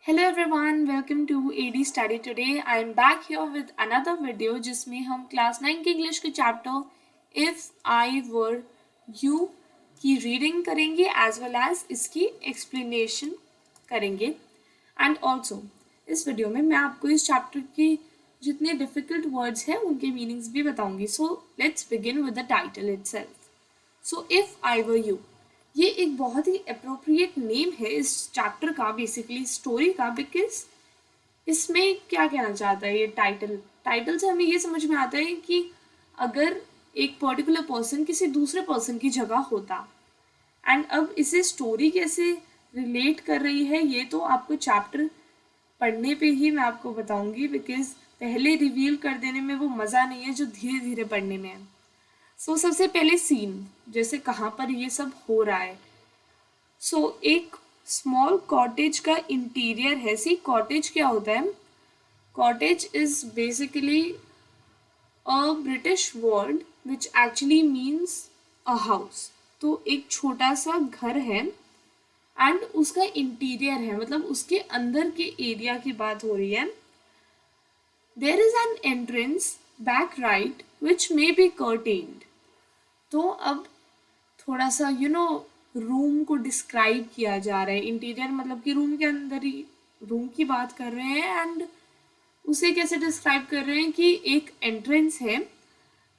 Hello everyone, welcome to AD Study. Today I am back here with another video जिसमें हम class 9 के English के chapter if I were you की reading करेंगे as well as इसकी explanation करेंगे and also इस video में मैं आपको इस चैप्टर की जितने डिफ़िकल्ट वर्ड्स हैं उनके मीनिंग्स भी बताऊंगी. So let's begin with the title itself. So if I were you, ये एक बहुत ही अप्रोप्रिएट नेम है इस चैप्टर का, बेसिकली स्टोरी का, बिकॉज इसमें क्या कहना चाहता है ये टाइटल से हमें ये समझ में आता है कि अगर एक पर्टिकुलर पर्सन किसी दूसरे पर्सन की जगह होता, एंड अब इसे स्टोरी कैसे रिलेट कर रही है ये तो आपको चैप्टर पढ़ने पे ही मैं आपको बताऊंगी, बिकॉज पहले रिवील कर देने में वो मज़ा नहीं है जो धीरे धीरे पढ़ने में है. सो सबसे पहले सीन, जैसे कहाँ पर ये सब हो रहा है. एक स्मॉल कॉटेज का इंटीरियर है. सी कॉटेज क्या होता है? Cottage is basically a British word which actually means a house. तो एक छोटा सा घर है एंड उसका इंटीरियर है, मतलब उसके अंदर के एरिया की बात हो रही है. There is an entrance back right which may be curtained. तो अब थोड़ा सा रूम को डिस्क्राइब किया जा रहा है. इंटीरियर मतलब कि रूम के अंदर ही रूम की बात कर रहे हैं एंड उसे कैसे डिस्क्राइब कर रहे हैं कि एक एंट्रेंस है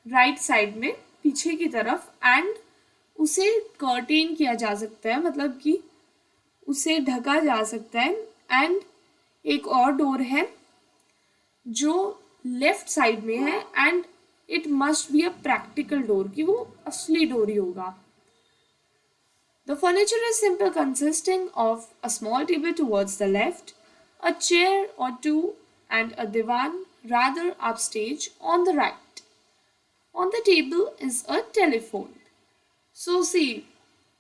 राइट साइड में पीछे की तरफ एंड उसे कर्टेन किया जा सकता है, मतलब कि उसे ढका जा सकता है. एंड एक और डोर है जो लेफ्ट साइड में है and it must be a practical door, कि वो असली डोर ही होगा. The furniture is simple, consisting of a small table towards the left, a chair or two, and a divan rather upstage on the right. On the table is a telephone. So see,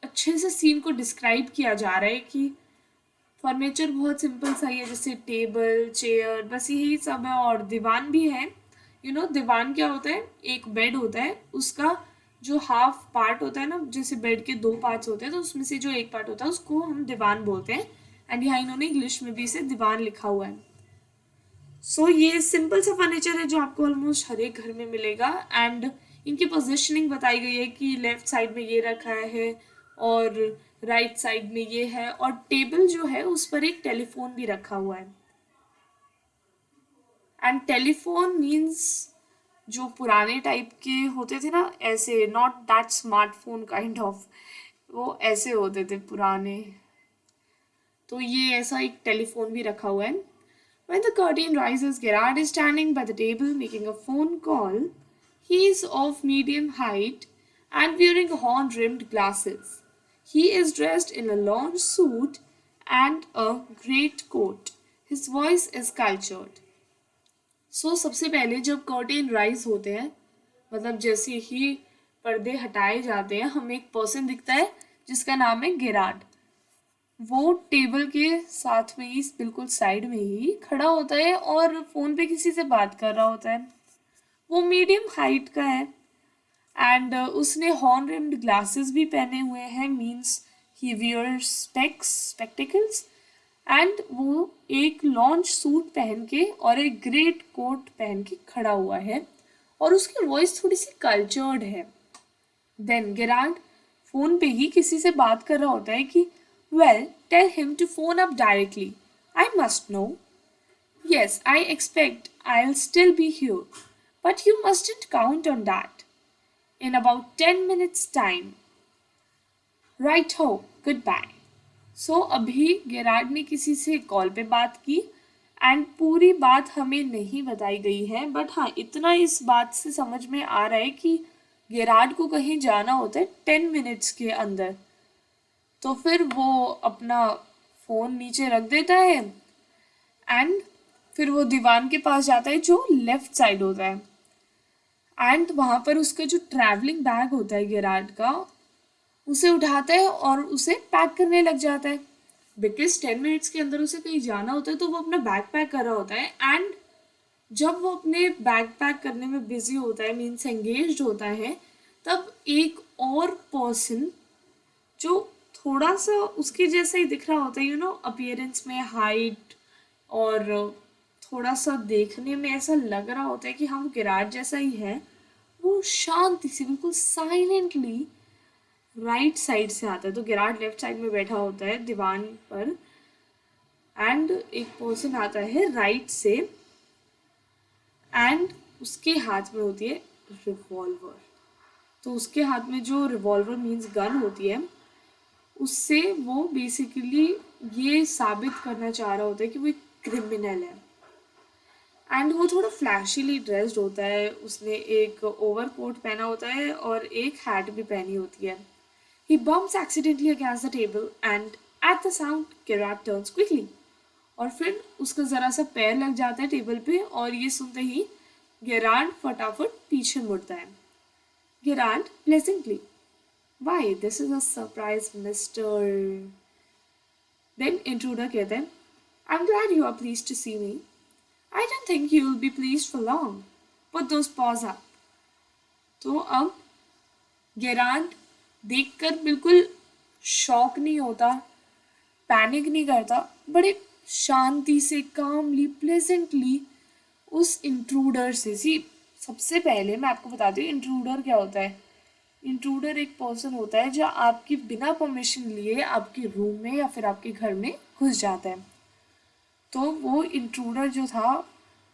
अच्छे से scene को describe किया जा रहा है कि furniture बहुत simple सा ही है, जैसे टेबल चेयर बस यही सब है, और दीवान भी है. दीवान क्या होता है? एक बेड होता है, उसका जो हाफ पार्ट होता है ना, जैसे बेड के दो पार्ट्स होते हैं तो उसमें से जो एक पार्ट होता है उसको हम दीवान बोलते हैं. एंड यहाँ इन्होंने इंग्लिश में भी इसे दीवान लिखा हुआ है. ये सिंपल सा फर्नीचर है जो आपको ऑलमोस्ट हर एक घर में मिलेगा. एंड इनकी पोजिशनिंग बताई गई है कि लेफ्ट साइड में ये रखा है और राइट साइड में ये है, और टेबल जो है उस पर एक टेलीफोन भी रखा हुआ है. एंड टेलीफोन मीन्स जो पुराने टाइप के होते थे ना, ऐसे not that smartphone kind of, वो ऐसे होते थे पुराने. तो ये ऐसा एक टेलीफोन भी रखा हुआ है. When the curtain rises, Gerard is standing by the table making a phone call. He is of medium height and wearing horn rimmed glasses. He is dressed in a lounge suit and a great coat. His voice is cultured. सबसे पहले जब curtain rise होते हैं, मतलब जैसे ही पर्दे हटाए जाते हैं, हमें एक पर्सन दिखता है जिसका नाम है गेरार्ड. वो टेबल के साथ में ही बिल्कुल साइड में ही खड़ा होता है और फोन पे किसी से बात कर रहा होता है. वो मीडियम हाइट का है एंड उसने हॉर्न रिम्ड ग्लासेस भी पहने हुए हैं, means he wears spectacles. And वो एक लॉन्च सूट पहन के और एक ग्रेट कोट पहन के खड़ा हुआ है और उसकी वॉइस थोड़ी सी कल्चर्ड है. देन गेराल्ड फोन पे ही किसी से बात कर रहा होता है कि well tell him to phone up directly, I must know. Yes, I expect I'll still be here, but you mustn't count on that. In about 10 minutes' time. Right ho, goodbye. अभी गेरार्ड ने किसी से call पे बात की and पूरी बात हमें नहीं बताई गई है, बट हाँ इतना इस बात से समझ में आ रहा है कि गेरार्ड को कहीं जाना होता है 10 मिनट्स के अंदर. तो फिर वो अपना फ़ोन नीचे रख देता है एंड फिर वो दीवान के पास जाता है जो लेफ्ट साइड होता है. एंड वहाँ पर उसका जो ट्रैवलिंग बैग होता है गेरार्ड का, उसे उठाता है और उसे पैक करने लग जाता है, बिकॉज 10 मिनट्स के अंदर उसे कहीं जाना होता है तो वो अपना बैग पैक कर रहा होता है. एंड जब वो अपने बैग पैक करने में बिजी होता है, मीन्स एंगेज्ड होता है, तब एक और पर्सन जो थोड़ा सा उसके जैसा ही दिख रहा होता है, अपीयरेंस में, हाइट, और थोड़ा सा देखने में ऐसा लग रहा होता है कि हाँ वो गिराट जैसा ही है। वो शांति से बिल्कुल साइलेंटली राइट साइड से आता है। तो गिराट लेफ्ट साइड में बैठा होता है दीवान पर, एंड एक पर्सन आता है राइट से, एंड उसके हाथ में होती है रिवॉल्वर। तो उसके हाथ में जो रिवॉल्वर मीन्स गन होती है, उससे वो बेसिकली ये साबित करना चाह रहा होता है कि वो एक क्रिमिनल है। एंड वो थोड़ा फ्लैशीली ड्रेस्ड होता है, उसने एक ओवरकोट पहना होता है और एक हैट भी पहनी होती है। He bumps accidentally against the table and at the sound Gerard turns quickly. और फिर उसका ज़रा सा पैर लग जाता है टेबल पे और ये सुनते ही गेरार्ड फटाफट पीछे मुड़ता है। Gerard pleasantly, why this is a surprise, Mr. Then intruder कहते हैं, I'm glad you are pleased to see me. I don't think you will be pleased for long. Put those paws up. तो अब Gerard देखकर बिल्कुल shock नहीं होता, panic नहीं करता, बड़े शांति से, कामली, प्लेजेंटली उस इंट्रूडर से सबसे पहले मैं आपको बता दूँ इंट्रूडर क्या होता है। इंट्रूडर एक पर्सन होता है जो आपकी बिना परमिशन लिए आपके रूम में या फिर आपके घर में घुस जाता है। तो वो इंट्रूडर जो था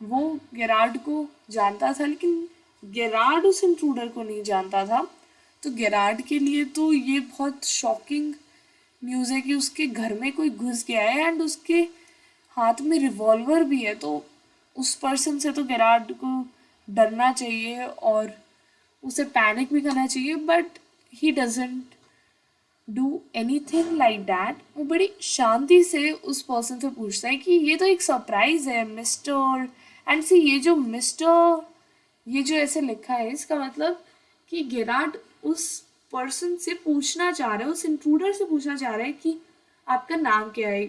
वो गेरार्ड को जानता था, लेकिन गेरार्ड उस इंट्रूडर को नहीं जानता था। तो गेरार्ड के लिए तो ये बहुत शॉकिंग न्यूज़ है कि उसके घर में कोई घुस गया है एंड उसके हाथ में रिवॉल्वर भी है। तो उस पर्सन से तो गेरार्ड को डरना चाहिए और उसे पैनिक भी करना चाहिए, but he doesn't do anything like that. वो बड़ी शांति से उस पर्सन से पूछता है कि ये तो एक सरप्राइज है मिस्टर, एंड सी ये जो मिस्टर, ये जो ऐसे लिखा है इसका मतलब कि गेरार्ड उस पर्सन से पूछना चाह रहा है, उस इंट्रूडर से पूछना चाह रहा है कि आपका नाम क्या है।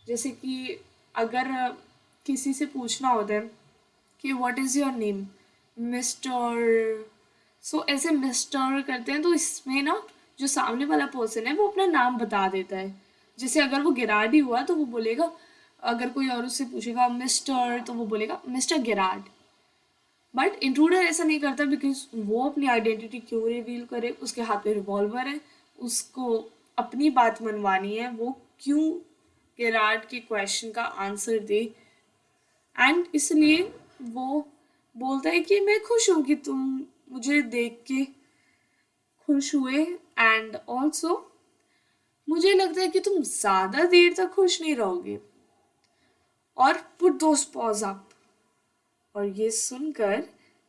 जैसे कि अगर किसी से पूछना होता है कि what is your name mister, so ऐसे मिस्टर करते हैं, तो इसमें ना जो सामने वाला पर्सन है वो अपना नाम बता देता है। जैसे अगर वो गेरार्ड ही हुआ तो वो बोलेगा, अगर कोई और उससे पूछेगा मिस्टर तो वो बोलेगा मिस्टर गेरार्ड। बट इंट्रूडर ऐसा नहीं करता, बिकॉज वो अपनी आइडेंटिटी क्यों रिवील करे, उसके हाथ में रिवॉल्वर है, उसको अपनी बात मनवानी है, वो क्यों गेरार्ड के क्वेश्चन का आंसर दे। एंड इसलिए वो बोलता है कि मैं खुश हूँ कि तुम मुझे देख के खुश हुए, एंड ऑल्सो मुझे लगता है कि तुम ज़्यादा देर तक खुश नहीं रहोगे, और पुट दोस पॉज अप। और ये सुनकर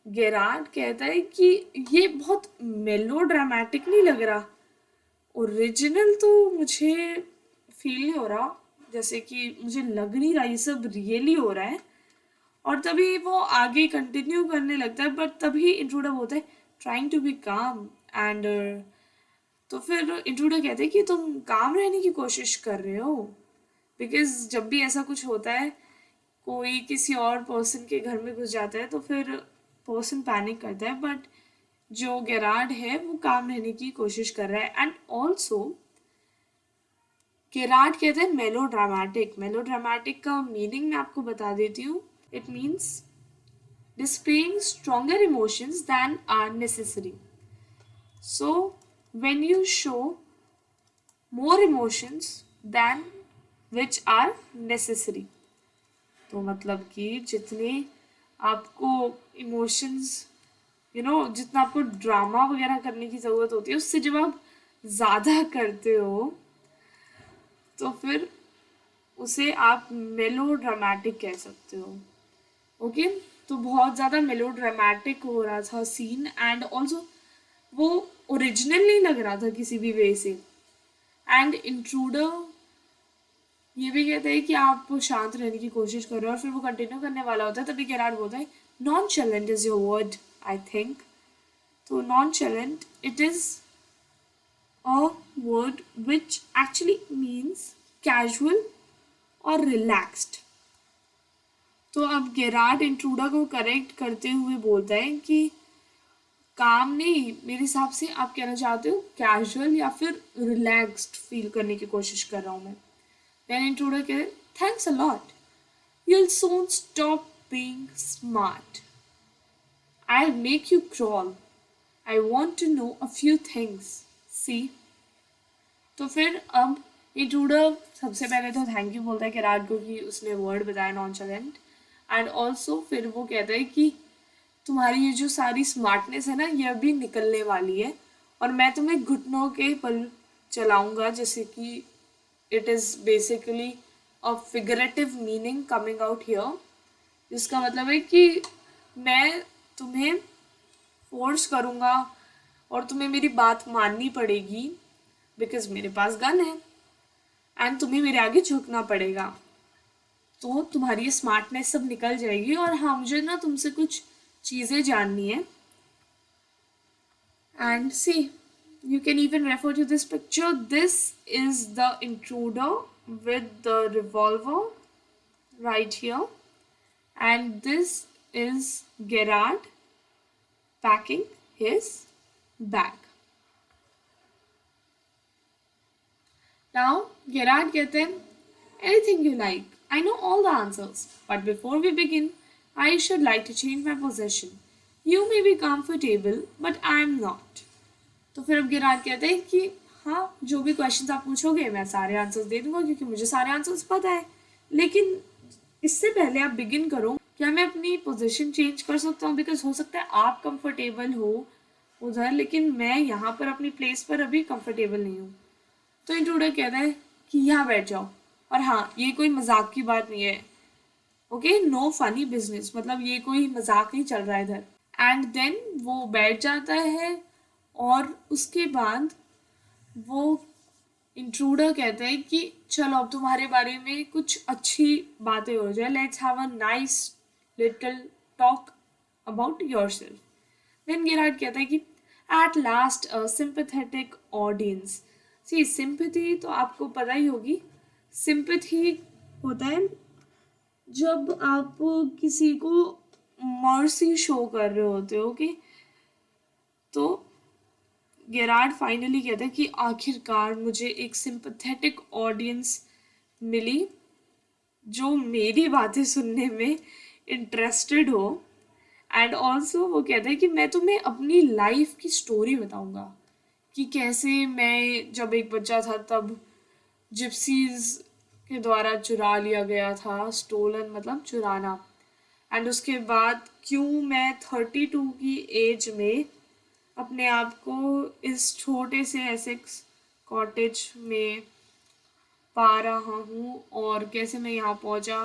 गेरार्ड कहता है कि ये बहुत मेलो ड्रामेटिक नहीं लग रहा, ओरिजिनल तो मुझे फील नहीं हो रहा, जैसे कि मुझे लग नहीं रहा ये सब रियली हो रहा है। और तभी वो आगे कंटिन्यू करने लगता है, बट तभी इंट्रूडर बोलता है ट्राइंग टू बी काम, एंड तो फिर इंट्रूडर कहते हैं कि तुम काम रहने की कोशिश कर रहे हो, बिकॉज जब भी ऐसा कुछ होता है, कोई किसी और पर्सन के घर में घुस जाता है तो फिर पर्सन पैनिक करता है, बट जो गेरार्ड है वो काम रहने की कोशिश कर रहा है। एंड ऑल्सो गेरार्ड कहते हैं मेलो ड्रामेटिक। मेलो ड्रामेटिक का मीनिंग मैं आपको बता देती हूँ। It means displaying stronger emotions than are necessary. So when you show more emotions than which are necessary, तो मतलब कि जितने आपको इमोशंस जितना आपको ड्रामा वगैरह करने की ज़रूरत होती है, उससे जब आप ज़्यादा करते हो तो फिर उसे आप मेलो ड्रामेटिक कह सकते हो। ओके, तो बहुत ज़्यादा मेलो ड्रामेटिक हो रहा था सीन, एंड ऑल्सो वो ओरिजिनल नहीं लग रहा था किसी भी वे से। एंड इंट्रूडर ये भी कहते हैं कि आप शांत रहने की कोशिश कर रहे हो, और फिर वो कंटिन्यू करने वाला होता है, तभी गेरार्ड बोलता है nonchalance is your word I think. तो nonchalance it is a word which actually means casual और रिलैक्स्ड। तो अब गेरार्ड इंट्रूडर को करेक्ट करते हुए बोलता है कि काम नहीं, मेरे हिसाब से आप कहना चाहते हो कैजुअल या फिर रिलैक्स्ड फील करने की कोशिश कर रहा हूँ मैं। देन इंट्रूडर कहते thanks a lot, you'll soon stop being smart. I'll make you crawl. I want to know a few things. See? तो फिर अब इंट्रूडर सबसे पहले तो थैंक यू बोलता है किराट को कि उसने वर्ड बताया नॉनचलेंट, एंड ऑल्सो फिर वो कहता है कि तुम्हारी ये जो सारी स्मार्टनेस है ना ये अभी निकलने वाली है और मैं तुम्हें घुटनों के बल चलाऊंगा, जैसे कि it is basically a figurative meaning coming out here, जिसका मतलब है कि मैं तुम्हें फोर्स करूँगा और तुम्हें मेरी बात माननी पड़ेगी बिकॉज मेरे पास गन है एंड तुम्हें मेरे आगे झुकना पड़ेगा। तो तुम्हारी ये स्मार्टनेस सब निकल जाएगी और हाँ मुझे ना तुमसे कुछ चीज़ें जाननी है। And see you can even refer to this picture. This is the intruder with the revolver right here, and this is Gerard packing his bag. Now Gerard कहते हैं anything you like. I know all the answers, but before we begin, I should like to change my position. You may be comfortable, but I am not. तो फिर अब garage कहते हैं कि हाँ जो भी क्वेश्चंस आप पूछोगे मैं सारे आंसर्स दे दूंगा क्योंकि मुझे सारे आंसर्स पता है, लेकिन इससे पहले आप बिगिन करो, क्या मैं अपनी पोजीशन चेंज कर सकता हूँ? बिकॉज हो सकता है आप कंफर्टेबल हो उधर लेकिन मैं यहाँ पर अपनी प्लेस पर अभी कंफर्टेबल नहीं हूँ। तो इंट्रूडर कहता है कि यहाँ बैठ जाओ, और हाँ ये कोई मजाक की बात नहीं है, ओके, नो फनी बिजनेस, मतलब ये कोई मजाक नहीं चल रहा है इधर। एंड देन वो बैठ जाता है और उसके बाद वो इंट्रूडर कहता है कि चलो अब तुम्हारे बारे में कुछ अच्छी बातें हो जाए, let's have a nice little talk about yourself. Then Gerard कहता है कि at last a sympathetic audience. See sympathy तो आपको पता ही होगी, सिंपैथी होता है जब आप किसी को मर्सी शो कर रहे होते हो, ओके। तो गेरार्ड फाइनली कहता है कि आखिरकार मुझे एक सिंपैथेटिक ऑडियंस मिली जो मेरी बातें सुनने में इंटरेस्टेड हो। एंड ऑल्सो वो कहता है कि मैं तुम्हें अपनी लाइफ की स्टोरी बताऊंगा कि कैसे मैं जब एक बच्चा था तब जिप्सीज के द्वारा चुरा लिया गया था, स्टोलन मतलब चुराना, एंड उसके बाद क्यों मैं 32 की एज में अपने आप को इस छोटे से एसेक्स कॉटेज में पा रहा हूँ और कैसे मैं यहाँ पहुँचा।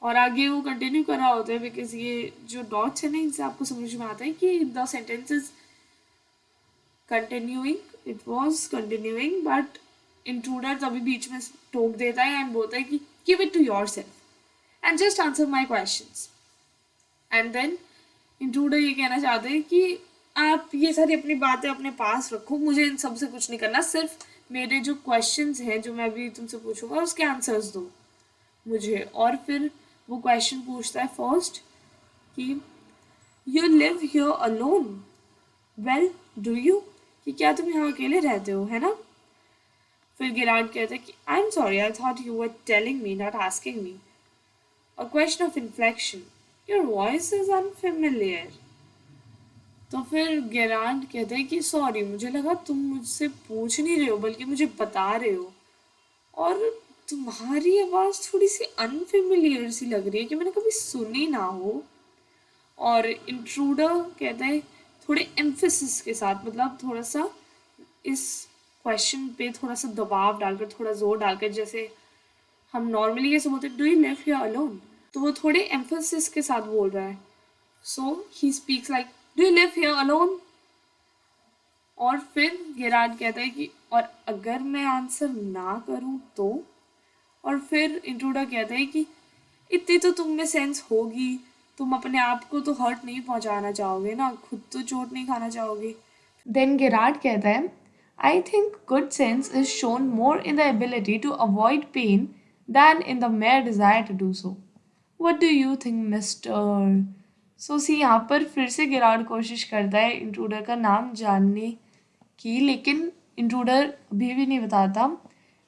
और आगे वो कंटिन्यू कर रहा होता है बिकॉज ये जो डॉट्स है ना इनसे आपको समझ में आता है कि the sentence is continuing, it was continuing, but intruder तभी बीच में टोक देता है एंड बोलता है कि give it to yourself and just answer my questions. And then intruder ये कहना चाहते हैं कि आप ये सारी अपनी बातें अपने पास रखो, मुझे इन सब से कुछ नहीं करना, सिर्फ मेरे जो क्वेश्चंस हैं जो मैं अभी तुमसे पूछूंगा उसके आंसर्स दो मुझे। और फिर वो क्वेश्चन पूछता है फर्स्ट कि you live here alone, well do you, कि क्या तुम यहाँ अकेले रहते हो, है ना? फिर गिरार्ड कहता है कि I am sorry, I thought you were telling me not asking me, a question of inflection, your voice is unfamiliar. तो फिर गेरांड कहते हैं कि सॉरी, मुझे लगा तुम मुझसे पूछ नहीं रहे हो बल्कि मुझे बता रहे हो, और तुम्हारी आवाज़ थोड़ी सी अनफेमिलियर सी लग रही है कि मैंने कभी सुनी ना हो। और इंट्रूडर कहते हैं थोड़े एम्फेसिस के साथ, मतलब थोड़ा सा इस क्वेश्चन पे थोड़ा सा दबाव डालकर, थोड़ा जोर डालकर, जैसे हम नॉर्मली कैसे बोलते हैं do you live here alone, तो वो थोड़े एम्फेसिस के साथ बोल रहा है। So he speaks like do you live here alone. और फिर गेरार्ड कहता है कि और अगर मैं आंसर ना करूं तो, और फिर इंट्रूडर कहता है कि इतनी तो तुम में सेंस होगी, तुम अपने आप को तो हर्ट नहीं पहुंचाना चाहोगे ना, खुद तो चोट नहीं खाना चाहोगे। देन गेरार्ड कहता है I think good sense is shown more in the ability to avoid pain than in the mere desire to do so. What do you think mister so see यहाँ पर फिर से गेरार्ड कोशिश करता है intruder का नाम जानने की, लेकिन इंट्रूडर अभी भी नहीं बताता।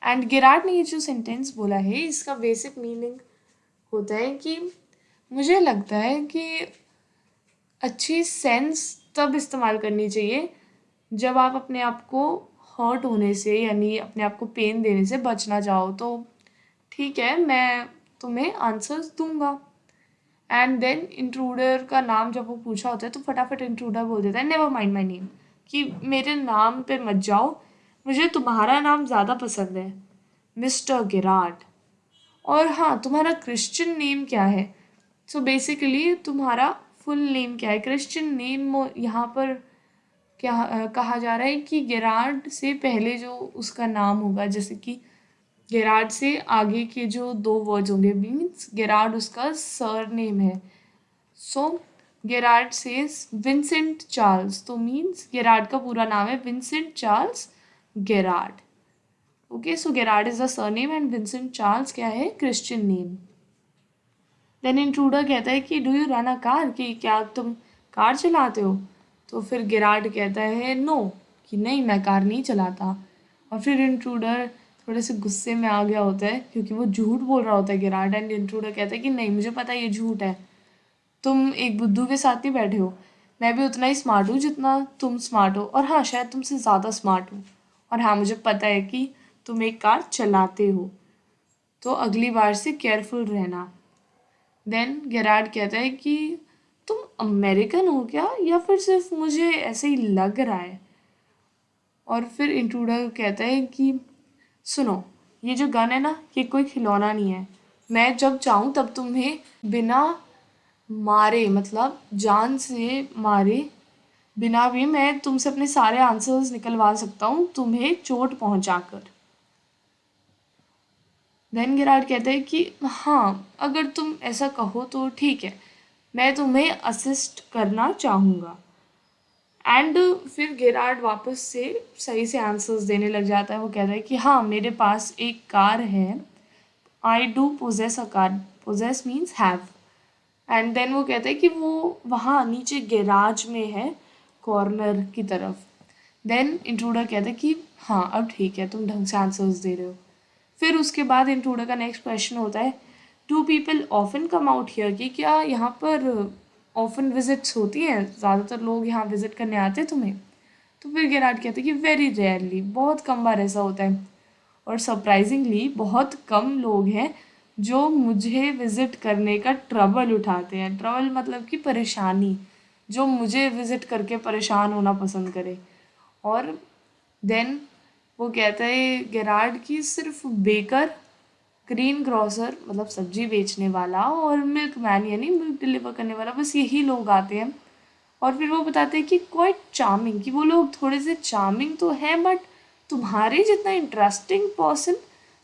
एंड गेरार्ड ने ये जो सेंटेंस बोला है इसका बेसिक मीनिंग होता है कि मुझे लगता है कि अच्छी सेंस तब इस्तेमाल करनी चाहिए जब आप अपने आप को हर्ट होने से यानी अपने आप को पेन देने से बचना चाहो। तो ठीक है, मैं तुम्हें आंसर्स दूंगा। एंड देन इंट्रूडर का नाम जब वो पूछा होता है तो फटाफट इंट्रूडर बोल देता है नेवर माइंड माई नेम, कि मेरे नाम पे मत जाओ, मुझे तुम्हारा नाम ज़्यादा पसंद है, मिस्टर गेरार्ड। और हाँ, तुम्हारा क्रिश्चियन नेम क्या है? सो बेसिकली तुम्हारा फुल नेम क्या है? क्रिश्चियन नेम यहाँ पर क्या कहा जा रहा है कि गेरार्ड से पहले जो उसका नाम होगा, जैसे कि गेरार्ड से आगे के जो 2 वर्ड्स होंगे, मीन्स गेरार्ड उसका सर नेम है। So Gerard says Vincent Charles, तो मीन्स गेरार्ड का पूरा नाम है Vincent Charles Gerard. Okay, so Gerard is the surname and Vincent Charles क्या है? Christian name. देन इंट्रूडर कहता है कि do you run a car, कि क्या तुम कार चलाते हो? तो फिर गेरार्ड कहता है नो, कि नहीं मैं कार नहीं चलाता। और फिर इंट्रूडर थोड़े से गुस्से में आ गया होता है क्योंकि वो झूठ बोल रहा होता है गेरार्ड। एंड इंट्रूडर कहता है कि नहीं, मुझे पता है ये झूठ है, तुम एक बुद्धू के साथ नहीं बैठे हो, मैं भी उतना ही स्मार्ट हूँ जितना तुम स्मार्ट हो, और हाँ शायद तुमसे ज़्यादा स्मार्ट हूँ, और हाँ मुझे पता है कि तुम एक कार चलाते हो, तो अगली बार से केयरफुल रहना। देन गेरार्ड कहता है कि तुम अमेरिकन हो क्या, या फिर सिर्फ मुझे ऐसे ही लग रहा है? और फिर इंट्रूडर कहता है कि सुनो, ये जो गन है ना, ये कोई खिलौना नहीं है, मैं जब चाहूँ तब तुम्हें बिना मारे, मतलब जान से मारे बिना भी, मैं तुमसे अपने सारे आंसर्स निकलवा सकता हूँ तुम्हें चोट पहुंचाकर। देन गेरार्ड कहता है कि हाँ अगर तुम ऐसा कहो तो ठीक है, मैं तुम्हें असिस्ट करना चाहूँगा। एंड फिर गेरार्ड वापस से सही से आंसर्स देने लग जाता है। वो कहता है कि हाँ मेरे पास एक कार है, I do possess a car, possess means have. And then वो कहता है कि वो वहाँ नीचे गैराज में है, कॉर्नर की तरफ। देन इंट्रूडर कहता है कि हाँ अब ठीक है, तुम ढंग से आंसर्स दे रहे हो। फिर उसके बाद इंट्रूडर का नेक्स्ट क्वेश्चन होता है do people often come out here, कि क्या यहाँ पर ऑफन विजिट्स होती हैं, ज़्यादातर लोग यहाँ विजिट करने आते हैं तुम्हें? तो फिर गेरार्ड कहते हैं कि वेरी रेयरली, बहुत कम बार ऐसा होता है, और सरप्राइजिंगली बहुत कम लोग हैं जो मुझे विज़िट करने का ट्रबल उठाते हैं। ट्रबल मतलब कि परेशानी, जो मुझे विज़िट करके परेशान होना पसंद करे। और देन वो कहता है गेरार्ड की सिर्फ बेकर, ग्रीन ग्रोसर मतलब सब्जी बेचने वाला, और मिल्क मैन यानी मिल्क डिलीवर करने वाला, बस यही लोग आते हैं। और फिर वो बताते हैं कि क्वाइट चार्मिंग, कि वो लोग थोड़े से चार्मिंग तो हैं बट तुम्हारे जितना इंटरेस्टिंग पर्सन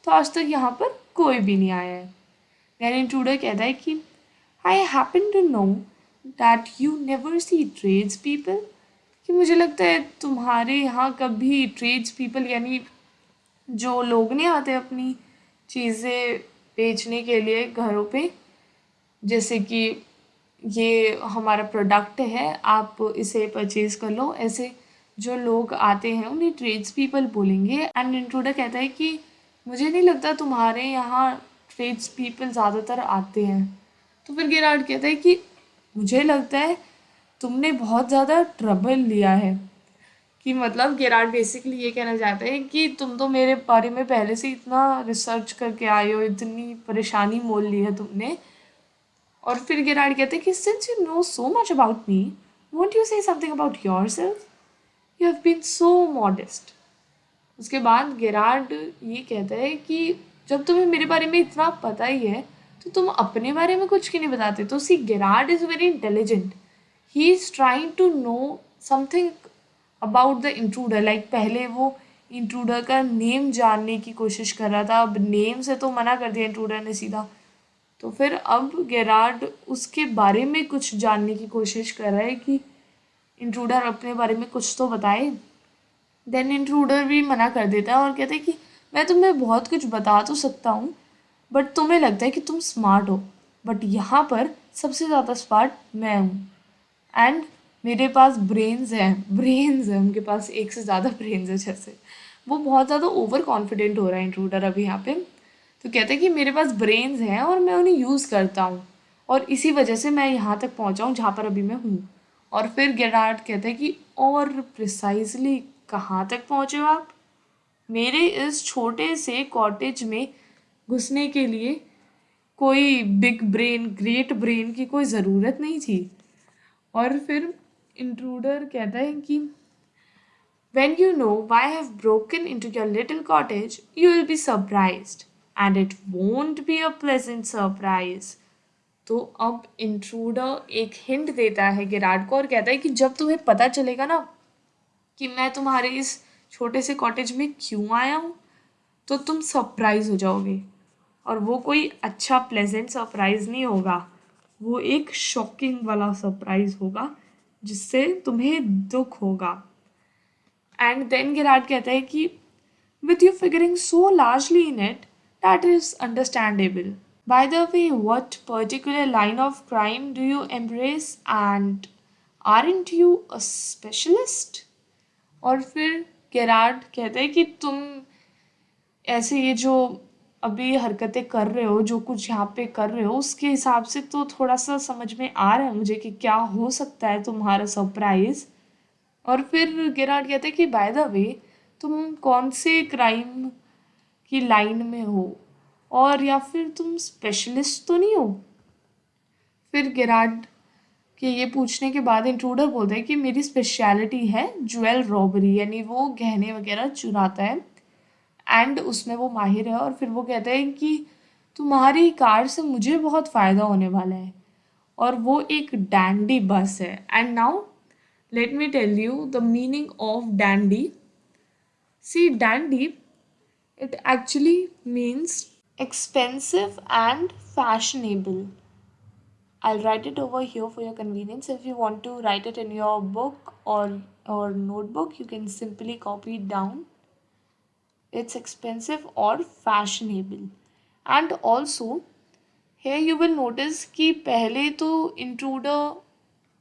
तो आज तक यहाँ पर कोई भी नहीं आया है। देन इंट्रूडर कहता है कि I happen to know that you never see trades people, कि मुझे लगता है तुम्हारे यहाँ कभी ट्रेड्स पीपल यानी जो लोग नहीं आते अपनी चीज़ें बेचने के लिए घरों पे, जैसे कि ये हमारा प्रोडक्ट है आप इसे परचेज कर लो, ऐसे जो लोग आते हैं उन्हें ट्रेड्स पीपल बोलेंगे। एंड इंट्रूडर कहता है कि मुझे नहीं लगता तुम्हारे यहाँ ट्रेड्स पीपल ज़्यादातर आते हैं। तो फिर गेरार्ड कहता है कि मुझे लगता है तुमने बहुत ज़्यादा ट्रबल लिया है, कि मतलब गेरार्ड बेसिकली ये कहना चाहता है कि तुम तो मेरे बारे में पहले से इतना रिसर्च करके आए हो, इतनी परेशानी मोल ली है तुमने। और फिर गेरार्ड कहते हैं कि since you know so much about me, won't you say something about yourself, you have been so modest. उसके बाद गेरार्ड ये कहता है कि जब तुम्हें मेरे बारे में इतना पता ही है तो तुम अपने बारे में कुछ क्यों नहीं बताते? तो see Gerard is very intelligent, he is trying to know something about the intruder. Like पहले वो इंट्रूडर का नेम जानने की कोशिश कर रहा था, अब नेम से तो मना कर दिया इंट्रूडर ने सीधा। तो फिर अब गेरार्ड उसके बारे में कुछ जानने की कोशिश कर रहा है कि इंट्रूडर अपने बारे में कुछ तो बताए। देन इंट्रूडर भी मना कर देता है और कहता है कि मैं तुम्हें बहुत कुछ बता तो सकता हूँ बट तुम्हें लगता है कि तुम स्मार्ट हो, बट यहाँ पर सबसे ज़्यादा स्मार्ट मैं हूँ एंड मेरे पास ब्रेन्स हैं उनके पास एक से ज़्यादा ब्रेन्स है जैसे वो बहुत ज़्यादा ओवर कॉन्फिडेंट हो रहा है इंट्रूडर अभी यहाँ पे। तो कहते हैं कि मेरे पास ब्रेन्स हैं और मैं उन्हें यूज़ करता हूँ और इसी वजह से मैं यहाँ तक पहुँचा हूँ जहाँ पर अभी मैं हूँ। और फिर गेरार्ड कहते हैं कि और प्रिसाइजली कहाँ तक पहुँचे हो आप? मेरे इस छोटे से कॉटेज में घुसने के लिए कोई बिग ब्रेन ग्रेट ब्रेन की कोई ज़रूरत नहीं थी। और फिर इंट्रूडर कहता है कि when you know why I have broken into your little cottage, you will be surprised. And it won't be a pleasant surprise. तो अब इंट्रूडर एक हिंट देता है गेरार्ड को और कहता है कि जब तुम्हें पता चलेगा ना कि मैं तुम्हारे इस छोटे से कॉटेज में क्यों आया हूँ तो तुम सरप्राइज हो जाओगे। और वो कोई अच्छा प्लेजेंट सरप्राइज नहीं होगा, वो एक शॉकिंग वाला सरप्राइज होगा जिससे तुम्हें दुख होगा। एंड देन गेरार्ड कहता है कि with you figuring so largely in it, that is understandable. By the way, what particular line of crime do you embrace and aren't you a specialist? और फिर गेरार्ड कहते हैं कि तुम ऐसे ये जो अभी हरकतें कर रहे हो जो कुछ यहाँ पे कर रहे हो उसके हिसाब से तो थोड़ा सा समझ में आ रहा है मुझे कि क्या हो सकता है तुम्हारा सरप्राइज। और फिर गेरार्ड कहते हैं कि बाय द वे तुम कौन से क्राइम की लाइन में हो और या फिर तुम स्पेशलिस्ट तो नहीं हो। फिर गेरार्ड के ये पूछने के बाद इंट्रूडर बोलता है कि मेरी स्पेशलिटी है ज्वेल रॉबरी, यानी वो गहने वगैरह चुराता है एंड उसमें वो माहिर है। और फिर वो कहते हैं कि तुम्हारी कार से मुझे बहुत फ़ायदा होने वाला है और वो एक डैंडी बस है। And now let me tell you the meaning of dandy. See, dandy, it actually means expensive and fashionable. I'll write it over here for your convenience. If you want to write it in your book or notebook, you can simply copy it down. It's expensive or fashionable. And also, here you will notice कि पहले तो intruder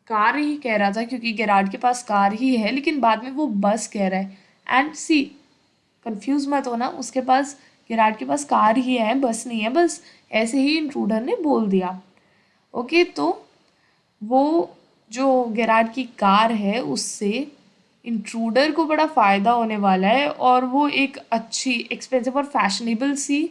car ही कह रहा था क्योंकि Gerard के पास car ही है, लेकिन बाद में वो बस कह रहा है। एंड सी, कंफ्यूज मत होना, उसके पास गेरार्ड के पास कार ही है, बस नहीं है, बस ऐसे ही इंट्रूडर ने बोल दिया। ओके, तो वो जो गेरार्ड की कार है उससे इंट्रूडर को बड़ा फ़ायदा होने वाला है और वो एक अच्छी एक्सपेंसिव और फैशनेबल सी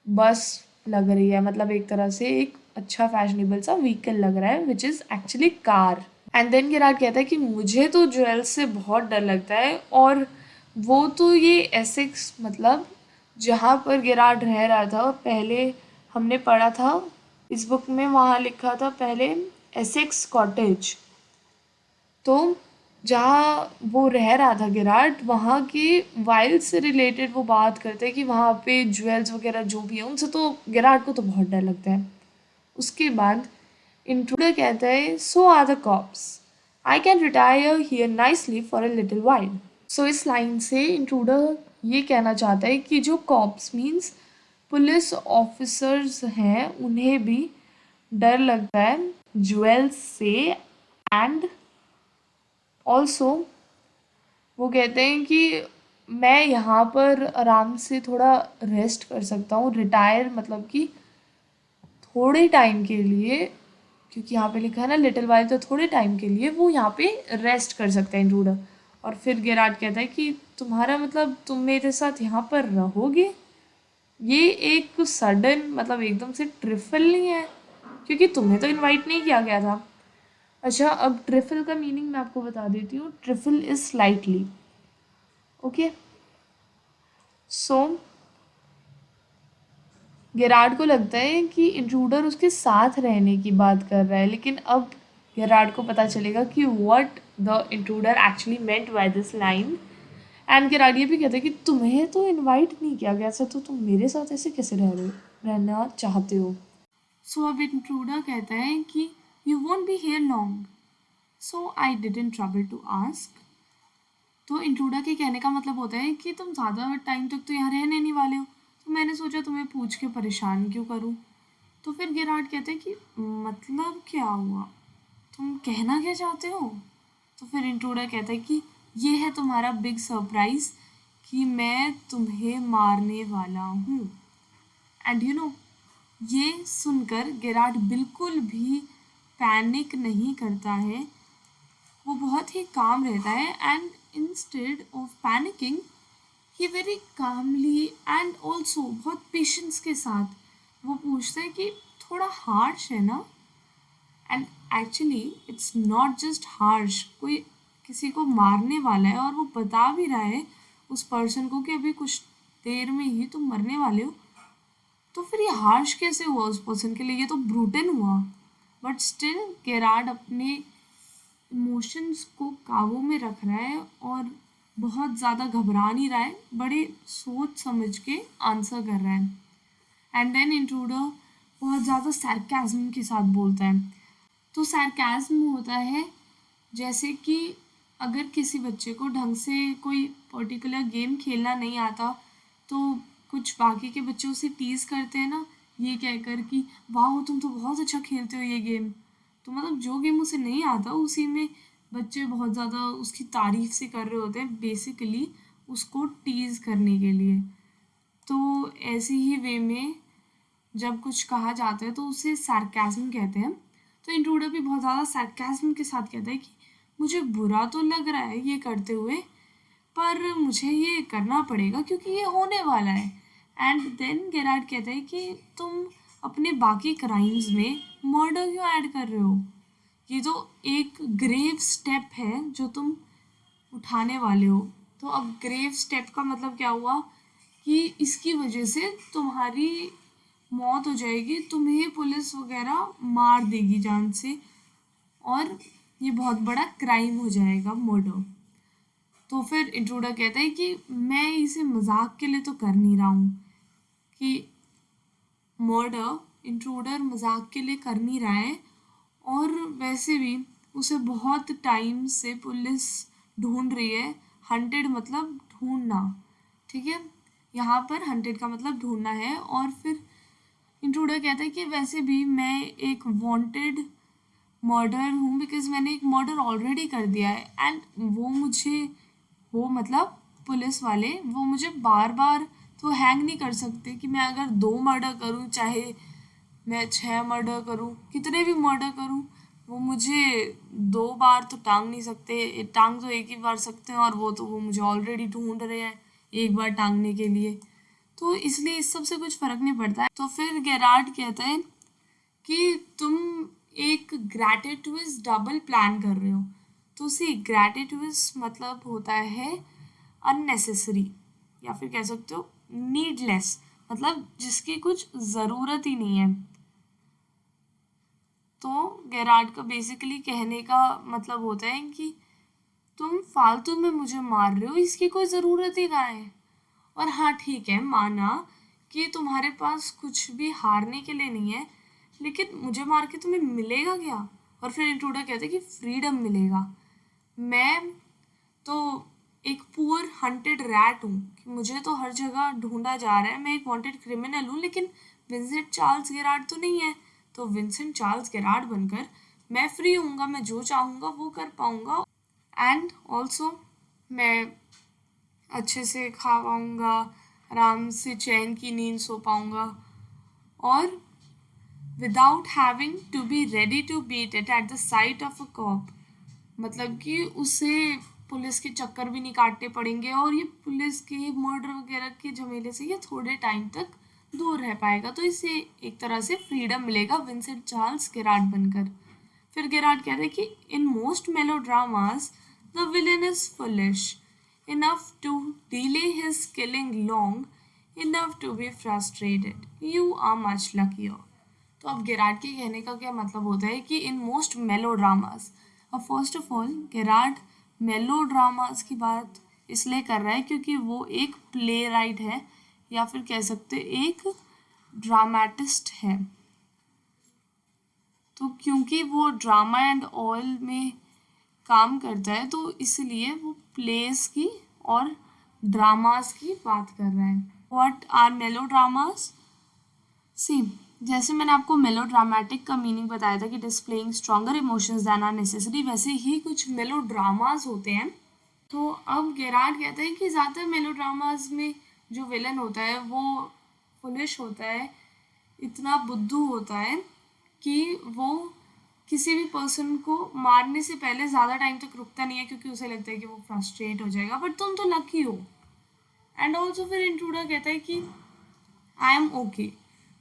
बस लग रही है, मतलब एक तरह से एक अच्छा फैशनेबल सा व्हीकल लग रहा है which is actually car. And then Gerard कहता है कि मुझे तो ज्वेल्स से बहुत डर लगता है और वो तो ये एसेक्स मतलब जहाँ पर गेरार्ड रह रहा था पहले हमने पढ़ा था इस बुक में, वहाँ लिखा था पहले एसेक्स कॉटेज। तो जहाँ वो रह रहा था गेरार्ड वहाँ के वाइल्ड से रिलेटेड वो बात करते हैं कि वहाँ पे ज्वेल्स वगैरह जो भी है उनसे तो गेरार्ड को तो बहुत डर लगता है। उसके बाद इंट्रूडर कहता है so are the cops, I can retire here nicely for a little while. So इस लाइन से इंट्रूडर ये कहना चाहता है कि जो कॉप्स मीन्स पुलिस ऑफिसर्स हैं उन्हें भी डर लगता है ज्वेल्स से। एंड ऑल्सो वो कहते हैं कि मैं यहाँ पर आराम से थोड़ा रेस्ट कर सकता हूँ, रिटायर मतलब कि थोड़े टाइम के लिए, क्योंकि यहाँ पे लिखा है ना लिटिल वाइल, तो थोड़े टाइम के लिए वो यहाँ पे रेस्ट कर सकता है इंट्रूडर। और फिर गेरार्ड कहता है कि तुम्हारा मतलब तुम मेरे साथ यहाँ पर रहोगे, ये एक सडन मतलब एकदम से ट्रिफल नहीं है क्योंकि तुम्हें तो इनवाइट नहीं किया गया था। अच्छा, अब ट्रिफल का मीनिंग मैं आपको बता देती हूँ। Trifle is slightly, okay. So Gerard को लगता है कि इंट्रूडर उसके साथ रहने की बात कर रहा है, लेकिन अब गेरार्ड को पता चलेगा कि what the intruder actually meant by this line. And Gerard ये भी कहता है कि तुम्हें तो इनवाइट नहीं किया गया था तो तुम मेरे साथ ऐसे कैसे रहना चाहते हो। सो अब इंट्रूडर कहता है कि you won't be here long, so I didn't trouble to ask. तो इंट्रूडर के कहने का मतलब होता है कि तुम ज़्यादा टाइम तक तो यहाँ रहने नहीं वाले हो, तो मैंने सोचा तुम्हें पूछ के परेशान क्यों करूँ। तो फिर गेरार्ड कहते हैं कि मतलब क्या हुआ, तुम कहना क्या चाहते हो? तो फिर इंट्रूडर कहता है कि ये है तुम्हारा बिग सरप्राइज कि मैं तुम्हें मारने वाला हूँ। एंड यू नो, ये सुनकर गेरार्ड बिल्कुल भी पैनिक नहीं करता है, वो बहुत ही काम रहता है। And instead of panicking he very calmly and also बहुत पेशेंस के साथ वो पूछता है कि थोड़ा हार्श है ना? And actually it's not just harsh, कोई किसी को मारने वाला है और वो बता भी रहा है उस पर्सन को कि अभी कुछ देर में ही तुम मरने वाले हो, तो फिर ये हार्श कैसे हुआ उस पर्सन के लिए? ये तो ब्रूटल हुआ। बट स्टिल गेरार्ड अपने इमोशंस को काबू में रख रहा है और बहुत ज़्यादा घबरा नहीं रहा है, बड़े सोच समझ के आंसर कर रहा है। एंड देन इंट्रूडर बहुत ज़्यादा sarcasm के साथ बोलता है। तो sarcasm होता है जैसे कि अगर किसी बच्चे को ढंग से कोई पर्टिकुलर गेम खेलना नहीं आता तो कुछ बाकी के बच्चे उसे टीज करते हैं ना, ये कहकर कि वाह तुम तो बहुत अच्छा खेलते हो ये गेम। तो मतलब जो गेम उसे नहीं आता उसी में बच्चे बहुत ज़्यादा उसकी तारीफ से कर रहे होते हैं, बेसिकली उसको टीज करने के लिए। तो ऐसी ही वे में जब कुछ कहा जाता है तो उसे sarcasm कहते हैं। तो इंट्रूडर भी बहुत ज़्यादा sarcasm के साथ कहता है कि मुझे बुरा तो लग रहा है ये करते हुए, पर मुझे ये करना पड़ेगा क्योंकि ये होने वाला है। एंड देन गेरार्ड कहता है कि तुम अपने बाकी क्राइम्स में मर्डर क्यों ऐड कर रहे हो? ये तो एक ग्रेव स्टेप है जो तुम उठाने वाले हो। तो अब ग्रेव स्टेप का मतलब क्या हुआ कि इसकी वजह से तुम्हारी मौत हो जाएगी, तुम्हें पुलिस वगैरह मार देगी जान से, और ये बहुत बड़ा क्राइम हो जाएगा, मर्डर। तो फिर इंट्रूडर कहता है कि मैं इसे मजाक के लिए तो कर नहीं रहा हूँ, कि मर्डर इंट्रूडर मजाक के लिए कर नहीं रहा है, और वैसे भी उसे बहुत टाइम से पुलिस ढूंढ रही है। हंटेड मतलब ढूंढना, ठीक है, यहाँ पर हंटेड का मतलब ढूंढना है। और फिर इंट्रूडर कहता है कि वैसे भी मैं एक वांटेड मर्डर हूँ बिकॉज मैंने एक मर्डर ऑलरेडी कर दिया है, एंड वो मतलब पुलिस वाले वो मुझे बार बार तो हैंग नहीं कर सकते कि मैं अगर 2 मर्डर करूँ, चाहे मैं 6 मर्डर करूँ, कितने भी मर्डर करूँ, वो मुझे 2 बार तो टांग नहीं सकते। टांग तो एक ही बार सकते हैं, और वो मुझे ऑलरेडी ढूंढ रहे हैं एक बार टांगने के लिए। तो इसलिए इस सब से कुछ फ़र्क नहीं पड़ता है। तो फिर गेरार्ड कहता है कि तुम एक ग्रैटिट्यूस डबल प्लान कर रहे हो। तो सी ग्रैटिट्यूस मतलब होता है अननेसेसरी, या फिर कह सकते हो नीडलेस, मतलब जिसकी कुछ ज़रूरत ही नहीं है। तो गेरार्ड का बेसिकली कहने का मतलब होता है कि तुम फालतू में मुझे मार रहे हो, इसकी कोई ज़रूरत ही कहाँ है। और हाँ ठीक है, माना कि तुम्हारे पास कुछ भी हारने के लिए नहीं है, लेकिन मुझे मार के तुम्हें मिलेगा क्या? और फिर इंट्रूडर कहते हैं कि फ्रीडम मिलेगा। मैं तो एक पुअर हंटेड रैट हूँ कि मुझे तो हर जगह ढूंढा जा रहा है, मैं एक वांटेड क्रिमिनल हूँ, लेकिन विंसेंट चार्ल्स गेरार्ड तो नहीं है। तो विंसेंट चार्ल्स गेरार्ड बनकर मैं फ्री हूँगा, मैं जो चाहूँगा वो कर पाऊँगा, एंड ऑल्सो मैं अच्छे से खा पाऊँगा, आराम से चैन की नींद सो पाऊँगा, और without having to be ready to beat it at the sight of a cop. मतलब कि उसे पुलिस के चक्कर भी नहीं काटने पड़ेंगे, और ये पुलिस के मर्डर वगैरह के झमेले से ये थोड़े टाइम तक दूर रह पाएगा। तो इसे एक तरह से फ्रीडम मिलेगा विंसेंट चार्ल्स गेरार्ड बनकर। फिर गेरार्ड कहते हैं कि in most melodramas the villain is foolish enough to delay his killing long enough to be frustrated. You are much luckier. तो अब गेरार्ड के कहने का क्या मतलब होता है कि इन मोस्ट मेलोड्रामास, अब फर्स्ट ऑफ ऑल गेरार्ड मेलोड्रामास की बात इसलिए कर रहा है क्योंकि वो एक प्ले राइट है, या फिर कह सकते एक ड्रामेटिस्ट है। तो क्योंकि वो ड्रामा एंड ऑल में काम करता है तो इसलिए वो प्लेस की और ड्रामास की बात कर रहा है। What are मेलोड्रामास? सी जैसे मैंने आपको मेलोड्रामेटिक का मीनिंग बताया था कि displaying stronger emotions than are necessary, वैसे ही कुछ मेलोड्रामास होते हैं। तो अब गेरार्ड कहता है कि ज़्यादातर मेलोड्रामास में जो विलन होता है वो फुलिश होता है, इतना बुद्धू होता है कि वो किसी भी पर्सन को मारने से पहले ज़्यादा टाइम तक रुकता नहीं है, क्योंकि उसे लगता है कि वो फ्रस्ट्रेट हो जाएगा। बट तुम तो लकी हो। एंड ऑल्सो फिर इंट्रूडर कहता है कि आई एम ओके,